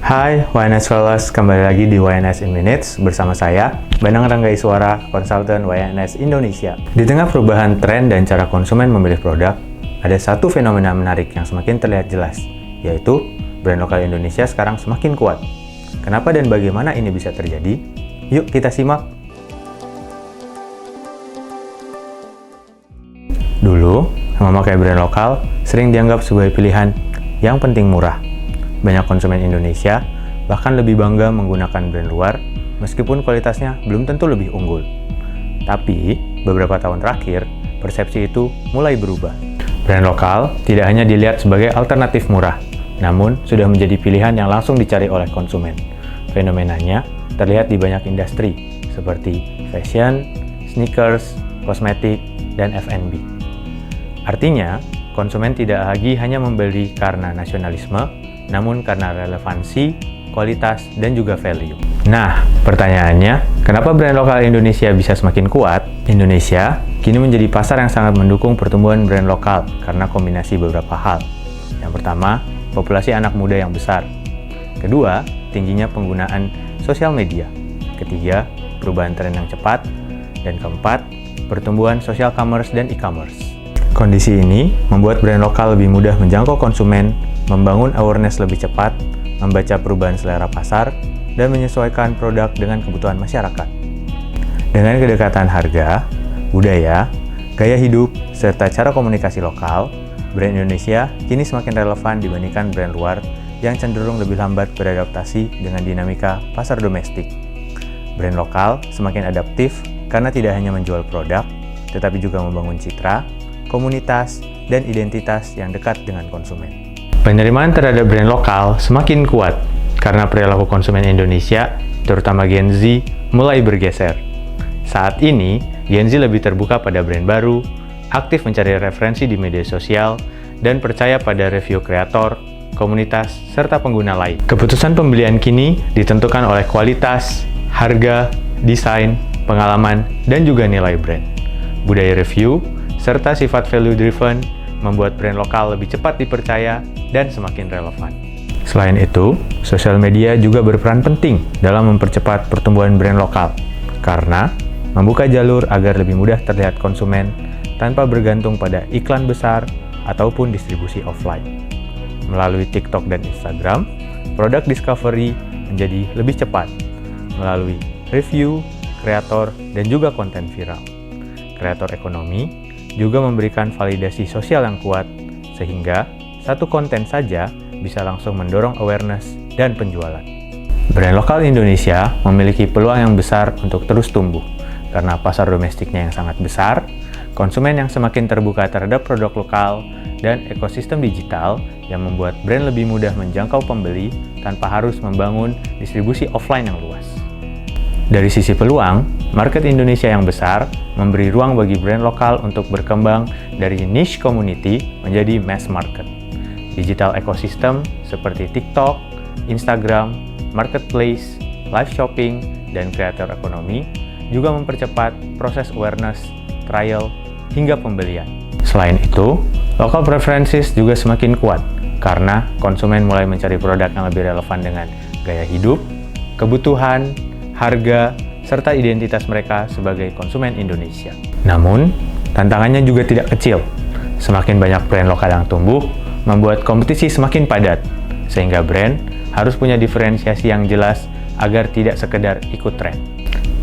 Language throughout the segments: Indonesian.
Hai YNS Followers, kembali lagi di YNS in Minutes bersama saya, Banang Ranggaiswara, konsultan YNS Indonesia. Di tengah perubahan tren dan cara konsumen memilih produk, ada satu fenomena menarik yang semakin terlihat jelas, yaitu brand lokal Indonesia sekarang semakin kuat. Kenapa dan bagaimana ini bisa terjadi? Yuk kita simak. Dulu, memakai brand lokal sering dianggap sebagai pilihan yang penting murah. Banyak konsumen Indonesia bahkan lebih bangga menggunakan brand luar meskipun kualitasnya belum tentu lebih unggul. Tapi, beberapa tahun terakhir, persepsi itu mulai berubah. Brand lokal tidak hanya dilihat sebagai alternatif murah, namun sudah menjadi pilihan yang langsung dicari oleh konsumen. Fenomenanya terlihat di banyak industri, seperti fashion, sneakers, kosmetik, dan F&B. Artinya, konsumen tidak lagi hanya membeli karena nasionalisme, namun karena relevansi, kualitas, dan juga value. Nah, pertanyaannya, kenapa brand lokal Indonesia bisa semakin kuat? Indonesia kini menjadi pasar yang sangat mendukung pertumbuhan brand lokal karena kombinasi beberapa hal. Yang pertama, populasi anak muda yang besar. Kedua, tingginya penggunaan sosial media. Ketiga, perubahan tren yang cepat. Dan keempat, pertumbuhan social commerce dan e-commerce. Kondisi ini membuat brand lokal lebih mudah menjangkau konsumen, membangun awareness lebih cepat, membaca perubahan selera pasar, dan menyesuaikan produk dengan kebutuhan masyarakat. Dengan kedekatan harga, budaya, gaya hidup, serta cara komunikasi lokal, brand Indonesia kini semakin relevan dibandingkan brand luar yang cenderung lebih lambat beradaptasi dengan dinamika pasar domestik. Brand lokal semakin adaptif karena tidak hanya menjual produk, tetapi juga membangun citra, komunitas, dan identitas yang dekat dengan konsumen. Penerimaan terhadap brand lokal semakin kuat karena perilaku konsumen Indonesia, terutama Gen Z, mulai bergeser. Saat ini, Gen Z lebih terbuka pada brand baru, aktif mencari referensi di media sosial, dan percaya pada review kreator, komunitas, serta pengguna lain. Keputusan pembelian kini ditentukan oleh kualitas, harga, desain, pengalaman, dan juga nilai brand. Budaya review, serta sifat value-driven membuat brand lokal lebih cepat dipercaya dan semakin relevan. Selain itu, sosial media juga berperan penting dalam mempercepat pertumbuhan brand lokal karena membuka jalur agar lebih mudah terlihat konsumen tanpa bergantung pada iklan besar ataupun distribusi offline. Melalui TikTok dan Instagram, produk discovery menjadi lebih cepat melalui review, kreator, dan juga konten viral. Kreator ekonomi juga memberikan validasi sosial yang kuat sehingga satu konten saja bisa langsung mendorong awareness dan penjualan. Brand lokal Indonesia memiliki peluang yang besar untuk terus tumbuh karena pasar domestiknya yang sangat besar, konsumen yang semakin terbuka terhadap produk lokal, dan ekosistem digital yang membuat brand lebih mudah menjangkau pembeli tanpa harus membangun distribusi offline yang luas. Dari sisi peluang, market Indonesia yang besar memberi ruang bagi brand lokal untuk berkembang dari niche community menjadi mass market. Digital ekosistem seperti TikTok, Instagram, marketplace, live shopping, dan kreator ekonomi juga mempercepat proses awareness, trial, hingga pembelian. Selain itu, local preferences juga semakin kuat karena konsumen mulai mencari produk yang lebih relevan dengan gaya hidup, kebutuhan, harga, serta identitas mereka sebagai konsumen Indonesia. Namun, tantangannya juga tidak kecil. Semakin banyak brand lokal yang tumbuh, membuat kompetisi semakin padat, sehingga brand harus punya diferensiasi yang jelas agar tidak sekedar ikut tren.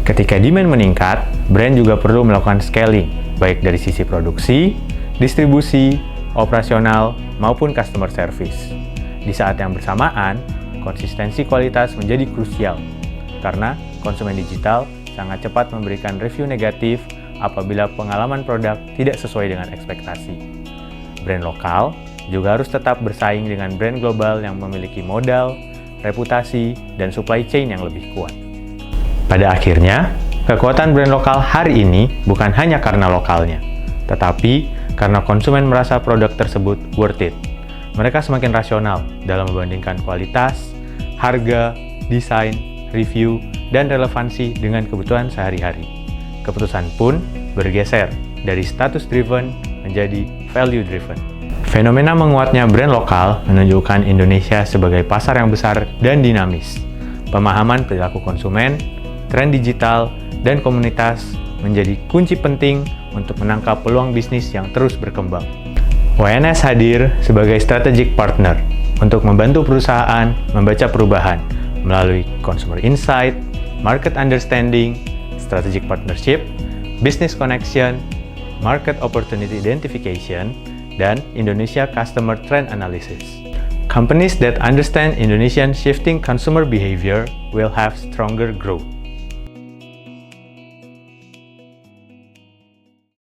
Ketika demand meningkat, brand juga perlu melakukan scaling, baik dari sisi produksi, distribusi, operasional, maupun customer service. Di saat yang bersamaan, konsistensi kualitas menjadi krusial, karena konsumen digital sangat cepat memberikan review negatif apabila pengalaman produk tidak sesuai dengan ekspektasi. Brand lokal juga harus tetap bersaing dengan brand global yang memiliki modal, reputasi, dan supply chain yang lebih kuat. Pada akhirnya, kekuatan brand lokal hari ini bukan hanya karena lokalnya, tetapi karena konsumen merasa produk tersebut worth it. Mereka semakin rasional dalam membandingkan kualitas, harga, desain, review, dan relevansi dengan kebutuhan sehari-hari. Keputusan pun bergeser dari status driven menjadi value driven. Fenomena menguatnya brand lokal menunjukkan Indonesia sebagai pasar yang besar dan dinamis. Pemahaman perilaku konsumen, tren digital, dan komunitas menjadi kunci penting untuk menangkap peluang bisnis yang terus berkembang. WNS hadir sebagai strategic partner untuk membantu perusahaan membaca perubahan melalui consumer insight, market understanding, strategic partnership, business connection, market opportunity identification, dan Indonesia Customer Trend Analysis. Companies that understand Indonesian shifting consumer behavior will have stronger growth.